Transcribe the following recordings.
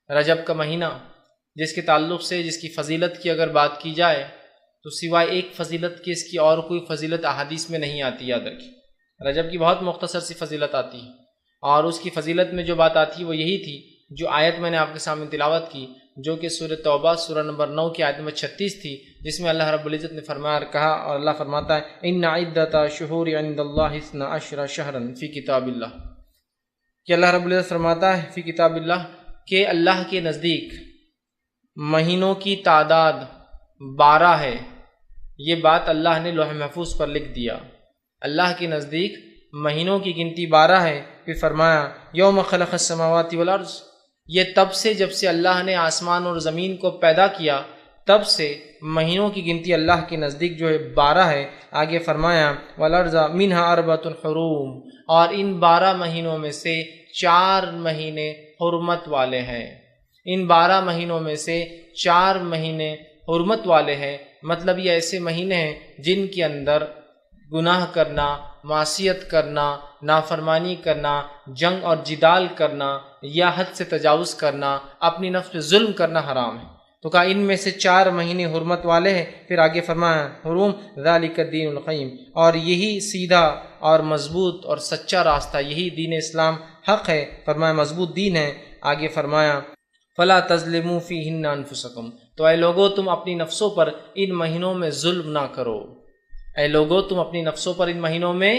رجب کا مہینہ جس کے تعلق سے جس کی فضیلت کی اگر بات کی جائے تو سوائے ایک فضیلت کے اس کی اور کوئی فضیلت احادیث میں نہیں آتی، یاد رکھیے۔ رجب کی بہت مختصر سی فضیلت آتی ہے، اور اس کی فضیلت میں جو بات آتی ہے وہ یہی تھی جو آیت میں نے آپ کے سامنے تلاوت کی، جو کہ سورہ توبہ سورہ نمبر 9 کی آیت نمبر 36 تھی، جس میں اللہ رب العزت نے فرمایا اور کہا، اور اللہ فرماتا ہے ان عدۃ شہور عند اللہ 12 شہرا فی کتاب اللہ، کہ اللہ رب العزت فرماتا ہے فی کتاب اللہ کہ اللہ کے نزدیک مہینوں کی تعداد 12 ہے۔ یہ بات اللہ نے لوح محفوظ پر لکھ دیا، اللہ کے نزدیک مہینوں کی گنتی 12 ہے۔ پھر فرمایا یوم خلق السماوات والارض، یہ تب سے جب سے اللہ نے آسمان اور زمین کو پیدا کیا تب سے مہینوں کی گنتی اللہ کے نزدیک جو ہے 12 ہے۔ آگے فرمایا والارض منها 4 حرم، اور ان 12 مہینوں میں سے 4 مہینے حرمت والے ہیں، ان 12 مہینوں میں سے 4 مہینے حرمت والے ہیں، مطلب یہ ایسے مہینے ہیں جن کے اندر گناہ کرنا، معصیت کرنا، نافرمانی کرنا، جنگ اور جدال کرنا یا حد سے تجاوز کرنا، اپنی نفس پہ ظلم کرنا حرام ہے۔ تو کہا ان میں سے 4 مہینے حرمت والے ہیں۔ پھر آگے فرمایا حرم ذالک الدین القیم، اور یہی سیدھا اور مضبوط اور سچا راستہ، یہی دین اسلام حق ہے، فرمایا مضبوط دین ہے۔ آگے فرمایا فلا تظلموا فیہن انفسکم، تو اے لوگو تم اپنی نفسوں پر ان مہینوں میں ظلم نہ کرو، اے لوگو تم اپنی نفسوں پر ان مہینوں میں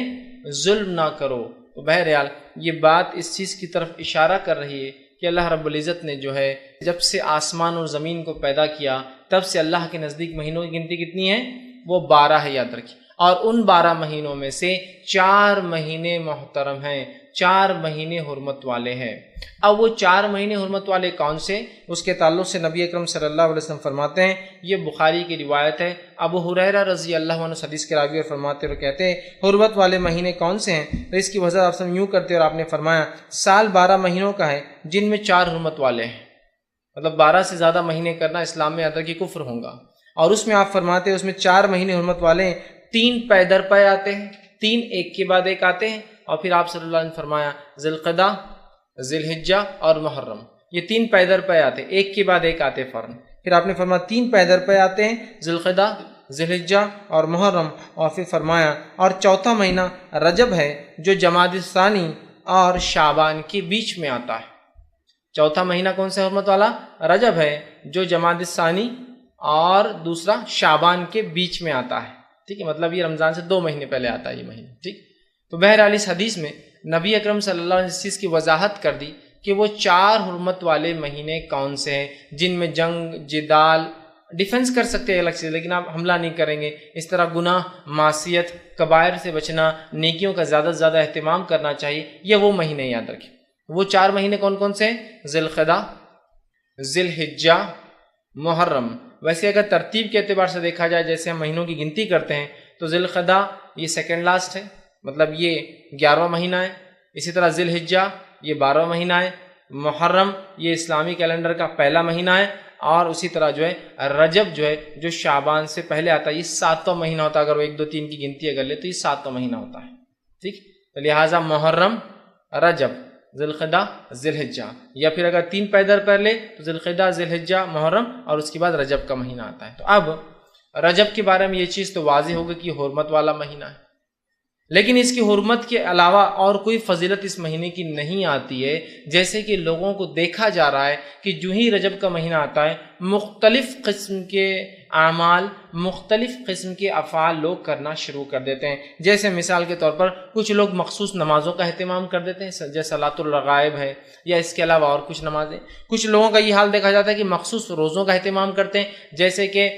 ظلم نہ کرو۔ تو بہرحال یہ بات اس چیز کی طرف اشارہ کر رہی ہے کہ اللہ رب العزت نے جو ہے جب سے آسمان اور زمین کو پیدا کیا تب سے اللہ کے نزدیک مہینوں کی گنتی کتنی ہے؟ وہ 12 ہے، یاد رکھیے، اور ان 12 مہینوں میں سے 4 مہینے محترم ہیں، 4 مہینے حرمت والے ہیں۔ اب وہ 4 مہینے حرمت والے کون سے؟ اس کے تعلق سے نبی اکرم صلی اللہ علیہ وسلم فرماتے ہیں، یہ بخاری کی روایت ہے، ابو ہریرہ رضی اللہ عنہ حدیث کے راوی اور فرماتے اور کہتے ہیں حرمت والے مہینے کون سے ہیں؟ تو اس کی وضاحت آپ سب یوں کرتے اور آپ نے فرمایا سال 12 مہینوں کا ہے جن میں 4 حرمت والے ہیں، مطلب 12 سے زیادہ مہینے کرنا اسلام میں ادر کی کفر ہوگا، اور اس میں آپ فرماتے ہیں اس میں 4 مہینے حرمت والے ہیں، 3 پے در پے آتے ہیں، 3 ایک کے بعد ایک آتے ہیں، اور پھر آپ صلی اللہ علیہ وسلم نے فرمایا ذی القعدہ، ذی الحجہ اور محرم، یہ 3 پے در پے آتے ہیں، ایک کے بعد ایک آتے فوراً۔ پھر آپ نے فرمایا 3 پے در پے آتے ہیں، ذی القعدہ، ذی الحجہ اور محرم، اور پھر فرمایا اور چوتھا مہینہ رجب ہے جو جمادی الثانی اور شعبان کے بیچ میں آتا ہے۔ چوتھا مہینہ کون سا حرمت والا؟ رجب ہے جو جمادی الثانی اور دوسرا شعبان کے بیچ میں آتا ہے، ٹھیک ہے، مطلب یہ رمضان سے 2 مہینے پہلے آتا ہے یہ مہینہ، ٹھیک۔ تو بہرحال اس حدیث میں نبی اکرم صلی اللہ علیہ وسلم نے اس چیز کی وضاحت کر دی کہ وہ 4 حرمت والے مہینے کون سے ہیں جن میں جنگ، جدال، ڈیفنس کر سکتے ہیں الگ سے، لیکن آپ حملہ نہیں کریں گے، اس طرح گناہ، معصیت، کبائر سے بچنا، نیکیوں کا زیادہ سے زیادہ اہتمام کرنا چاہیے، یہ وہ مہینے یاد رکھیں۔ وہ 4 مہینے کون کون سے ہیں؟ ذی القعدہ، ذی الحجہ، محرم۔ ویسے اگر ترتیب کے اعتبار سے دیکھا جائے جیسے ہم مہینوں کی گنتی کرتے ہیں تو ذی القعدہ یہ سیکنڈ لاسٹ ہے، مطلب یہ 11واں مہینہ ہے، اسی طرح ذی الحجہ یہ 12واں مہینہ ہے، محرم یہ اسلامی کیلنڈر کا پہلا مہینہ ہے، اور اسی طرح جو ہے رجب جو ہے جو شعبان سے پہلے آتا ہے، یہ 7واں مہینہ ہوتا ہے، اگر وہ 1 2 3 کی گنتی اگر لے تو یہ 7واں مہینہ ہوتا ہے، ٹھیک۔ تو لہٰذا محرم، رجب، ذی القعدہ، ذی الحجہ، یا پھر اگر 3 پے در پے لے تو ذی القعدہ، ذی الحجہ، محرم، اور اس کے بعد رجب کا مہینہ آتا ہے۔ تو اب رجب کے بارے میں یہ چیز تو واضح ہوگی کہ حرمت والا مہینہ ہے، لیکن اس کی حرمت کے علاوہ اور کوئی فضیلت اس مہینے کی نہیں آتی ہے، جیسے کہ لوگوں کو دیکھا جا رہا ہے کہ جو ہی رجب کا مہینہ آتا ہے مختلف قسم کے اعمال، مختلف قسم کے افعال لوگ کرنا شروع کر دیتے ہیں۔ جیسے مثال کے طور پر کچھ لوگ مخصوص نمازوں کا اہتمام کر دیتے ہیں، جیسے صلاۃ الرغائب ہے، یا اس کے علاوہ اور کچھ نمازیں۔ کچھ لوگوں کا یہ حال دیکھا جاتا ہے کہ مخصوص روزوں کا اہتمام کرتے ہیں، جیسے کہ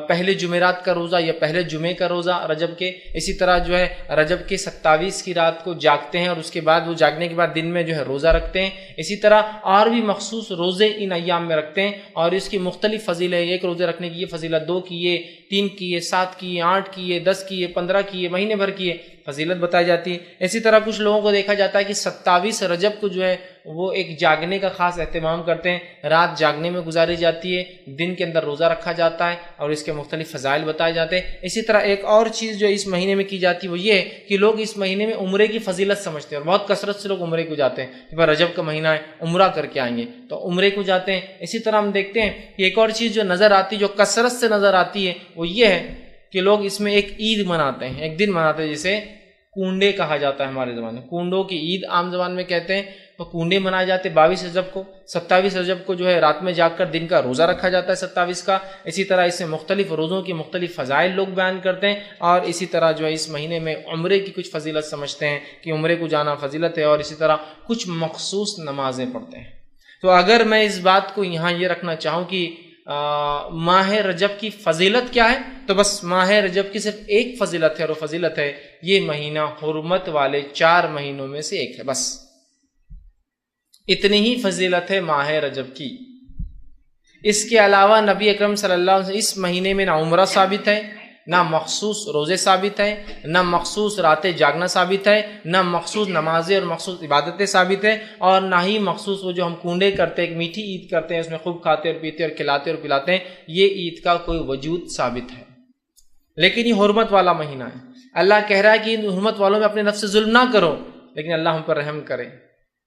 پہلے جمعرات کا روزہ یا پہلے جمعے کا روزہ رجب کے، اسی طرح جو ہے رجب کے 27 کی رات کو جاگتے ہیں اور اس کے بعد وہ جاگنے کے بعد دن میں جو ہے روزہ رکھتے ہیں، اسی طرح اور بھی مخصوص روزے ان ایام میں رکھتے ہیں، اور اس کی مختلف فضیلت، ایک روزے رکھنے کی یہ فضیلت، 2 کی یہ، 3 کی یہ، 7 کی یہ، 8 کی یہ، 10 کی یہ، 15 کی یہ، مہینے بھر کی یہ فضیلت بتائی جاتی ہے۔ اسی طرح کچھ لوگوں کو دیکھا جاتا ہے کہ 27 رجب کو جو ہے وہ ایک جاگنے کا خاص اہتمام کرتے ہیں، رات جاگنے میں گزاری جاتی ہے، دن کے اندر روزہ رکھا جاتا ہے اور اس کے مختلف فضائل بتائے جاتے ہیں۔ اسی طرح ایک اور چیز جو اس مہینے میں کی جاتی ہے وہ یہ ہے کہ لوگ اس مہینے میں عمرے کی فضیلت سمجھتے ہیں اور بہت کثرت سے لوگ عمرے کو جاتے ہیں کہ رجب کا مہینہ ہے عمرہ کر کے آئیں گے تو عمرے کو جاتے ہیں۔ اسی طرح ہم دیکھتے ہیں کہ ایک اور چیز جو نظر آتی جو کثرت سے نظر آتی ہے وہ یہ ہے کہ لوگ اس میں ایک عید مناتے ہیں، ایک دن مناتے ہیں جسے کنڈے کہا جاتا ہے ہمارے زبان میں، کنڈوں کی عید عام زبان میں کہتے ہیں۔ تو کنڈے منائے جاتے 22 رجب کو، 27 رجب کو جو ہے رات میں جاگ کر دن کا روزہ رکھا جاتا ہے 27 کا۔ اسی طرح اس میں مختلف روزوں کی مختلف فضائل لوگ بیان کرتے ہیں اور اسی طرح جو ہے اس مہینے میں عمرے کی کچھ فضیلت سمجھتے ہیں کہ عمرے کو جانا فضیلت ہے، اور اسی طرح کچھ مخصوص نمازیں پڑھتے ہیں۔ تو اگر میں اس بات کو یہاں یہ رکھنا چاہوں کہ ماہ رجب کی فضیلت کیا ہے تو بس ماہ رجب کی صرف ایک فضیلت ہے اور وہ فضیلت ہے یہ مہینہ حرمت والے 4 مہینوں میں سے ایک ہے، بس اتنی ہی فضیلت ہے ماہ رجب کی۔ اس کے علاوہ نبی اکرم صلی اللہ علیہ وسلم اس مہینے میں نہ عمرہ ثابت ہے، نہ مخصوص روزے ثابت ہیں، نہ مخصوص راتیں جاگنا ثابت ہے، نہ مخصوص نمازیں اور مخصوص عبادتیں ثابت ہیں، اور نہ ہی مخصوص وہ جو ہم کنڈے کرتے ہیں، ایک میٹھی عید کرتے ہیں، اس میں خوب کھاتے اور پیتے اور کھلاتے اور پلاتے ہیں، یہ عید کا کوئی وجود ثابت ہے۔ لیکن یہ حرمت والا مہینہ ہے، اللہ کہہ رہا ہے کہ ان حرمت والوں میں اپنے نفس سے ظلم نہ کرو، لیکن اللہ ہم پر رحم کرے۔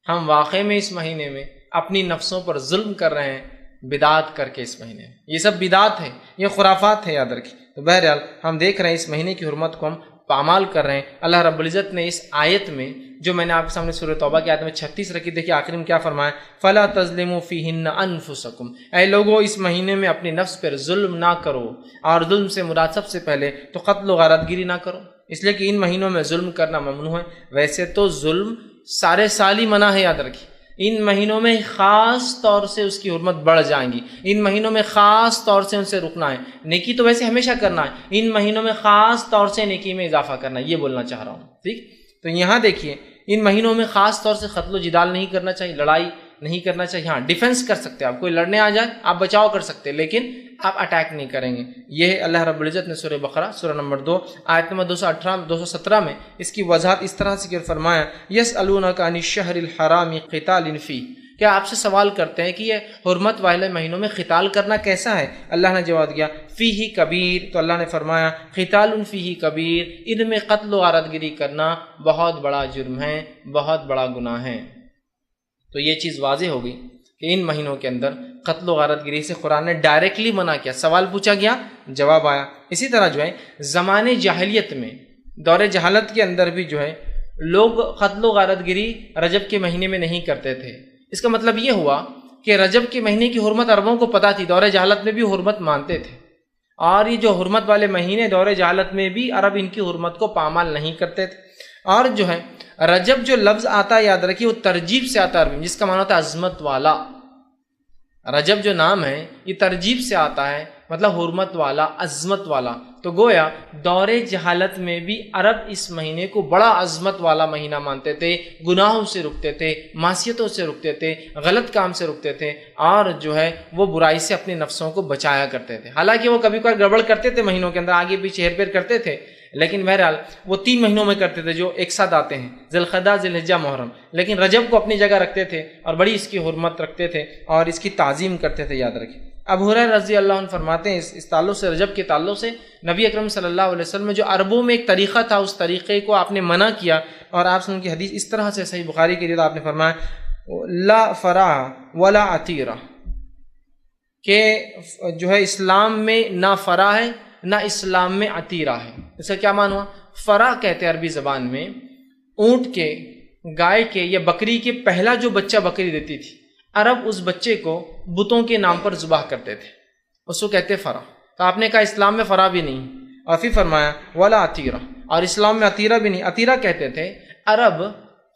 ہم واقعی میں اس مہینے میں اپنی نفسوں پر ظلم کر رہے ہیں بدعات کر کے اس مہینے میں، یہ سب بدعات ہے، یہ خرافات ہے، یاد رکھیں۔ تو بہرحال ہم دیکھ رہے ہیں اس مہینے کی حرمت کو ہم پامال کر رہے ہیں۔ اللہ رب العزت نے اس آیت میں جو میں نے آپ کے سامنے سورہ توبہ کی آیت میں 36 رکھی، دیکھیے آخر میں کیا فرمایا، فَلَا تَظْلِمُوا فِيهِنَّ أَنفُسَكُمْ، اے لوگوں اس مہینے میں اپنی نفس پر ظلم نہ کرو، اور ظلم سے مراد سب سے پہلے تو قتل و غارت گیری نہ کرو، اس لیے کہ ان مہینوں میں ظلم کرنا ممنوع ہے۔ ویسے تو ظلم سارے سال ہی منع ہے، یاد رکھیے، ان مہینوں میں خاص طور سے اس کی حرمت بڑھ جائیں گی، ان مہینوں میں خاص طور سے ان سے رکنا ہے۔ نیکی تو ویسے ہمیشہ کرنا ہے، ان مہینوں میں خاص طور سے نیکی میں اضافہ کرنا ہے، یہ بولنا چاہ رہا ہوں، ٹھیک۔ تو یہاں دیکھیے ان مہینوں میں خاص طور سے قتل و جدال نہیں کرنا چاہیے، لڑائی نہیں کرنا چاہیے۔ ہاں ڈیفنس کر سکتے ہیں آپ، کوئی لڑنے آ جائے آپ بچاؤ کر سکتے ہیں، لیکن آپ اٹیک نہیں کریں گے۔ یہ اللہ رب العزت نے سورہ بقرہ سورہ نمبر 2 آیت نمبر 217 میں اس کی وضاحت اس طرح سے فرمایا، یسألونک عن الشہر الحرام قتال فیہ، کیا آپ سے سوال کرتے ہیں کہ یہ حرمت والے مہینوں میں قتال کرنا کیسا ہے؟ اللہ نے جواب دیا فیہ کبیر، تو اللہ نے فرمایا قتال فیہ کبیر، ان میں قتل و غارت گیری کرنا بہت بڑا جرم ہے، بہت بڑا گناہ ہے۔ تو یہ چیز واضح ہو گئی کہ ان مہینوں کے اندر قتل و غارت گیری سے قرآن نے ڈائریکٹلی منع کیا، سوال پوچھا گیا جواب آیا۔ اسی طرح جو ہے زمانے جاہلیت میں، دور جہالت کے اندر بھی جو ہے لوگ قتل و غارت گیری رجب کے مہینے میں نہیں کرتے تھے۔ اس کا مطلب یہ ہوا کہ رجب کے مہینے کی حرمت عربوں کو پتہ تھی، دور جہالت میں بھی حرمت مانتے تھے، اور یہ جو حرمت والے مہینے دور جہالت میں بھی عرب ان کی حرمت کو پامال نہیں کرتے تھے۔ اور جو ہے رجب جو لفظ آتا ہے یاد رکھیے وہ ترجیب سے آتا ہے عربی، جس کا معنی ہوتا ہے عظمت والا۔ رجب جو نام ہے یہ ترجیب سے آتا ہے، مطلب حرمت والا، عظمت والا۔ تو گویا دور جہالت میں بھی عرب اس مہینے کو بڑا عظمت والا مہینہ مانتے تھے، گناہوں سے رکتے تھے، معصیتوں سے رکتے تھے، غلط کام سے رکتے تھے، اور جو ہے وہ برائی سے اپنے نفسوں کو بچایا کرتے تھے۔ حالانکہ وہ کبھی کبھار گڑبڑ کرتے تھے مہینوں کے اندر، آگے پیچھے ہیر پھیر کرتے تھے، لیکن بہرحال وہ 3 مہینوں میں کرتے تھے جو ایک ساتھ آتے ہیں، ذی القعدہ، ذی الحجہ، محرم، لیکن رجب کو اپنی جگہ رکھتے تھے اور بڑی اس کی حرمت رکھتے تھے اور اس کی تعظیم کرتے تھے، یاد رکھیں۔ ابو ہریرہ رضی اللہ عنہ فرماتے ہیں اس تعلق سے، رجب کے تعلق سے، نبی اکرم صلی اللہ علیہ وسلم جو عربوں میں ایک طریقہ تھا اس طریقے کو آپ نے منع کیا، اور آپ سے ان کی حدیث اس طرح سے صحیح بخاری کے لیے آپ نے فرمایا لا فرح ولا عتیرہ، کہ جو ہے اسلام میں نہ فرح ہے نہ اسلام میں عتیرہ ہے۔ اس کا کیا معنی ہوا؟ فرح کہتے ہیں عربی زبان میں اونٹ کے، گائے کے یا بکری کے پہلا جو بچہ بکری دیتی تھی، عرب اس بچے کو بتوں کے نام پر ذبح کرتے تھے، اس کو کہتے فرح۔ تو آپ نے کہا اسلام میں فرح بھی نہیں، اور پھر فرمایا ولا عتیرہ، اور اسلام میں عتیرہ بھی نہیں۔ عتیرہ کہتے تھے عرب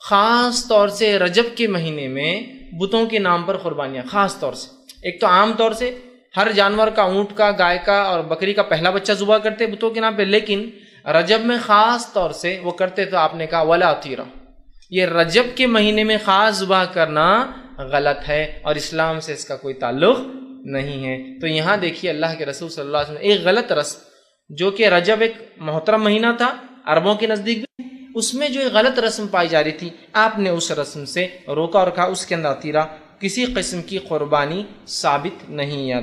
خاص طور سے رجب کے مہینے میں بتوں کے نام پر قربانیاں، خاص طور سے، ایک تو عام طور سے ہر جانور کا، اونٹ کا، گائے کا اور بکری کا پہلا بچہ ذبح کرتے بتوں کے نام پہ، لیکن رجب میں خاص طور سے وہ کرتے تو آپ نے کہا ولا عتیرہ، یہ رجب کے مہینے میں خاص ذبح کرنا غلط ہے اور اسلام سے اس کا کوئی تعلق نہیں ہے۔ تو یہاں دیکھیے اللہ کے رسول صلی اللہ علیہ وسلم ایک غلط رسم، جو کہ رجب ایک محترم مہینہ تھا عربوں کے نزدیک بھی اس میں جو غلط رسم پائی جا رہی تھی آپ نے اس رسم سے روکا اور کہا اس کے اندر تیرا کسی قسم کی قربانی ثابت نہیں ہے۔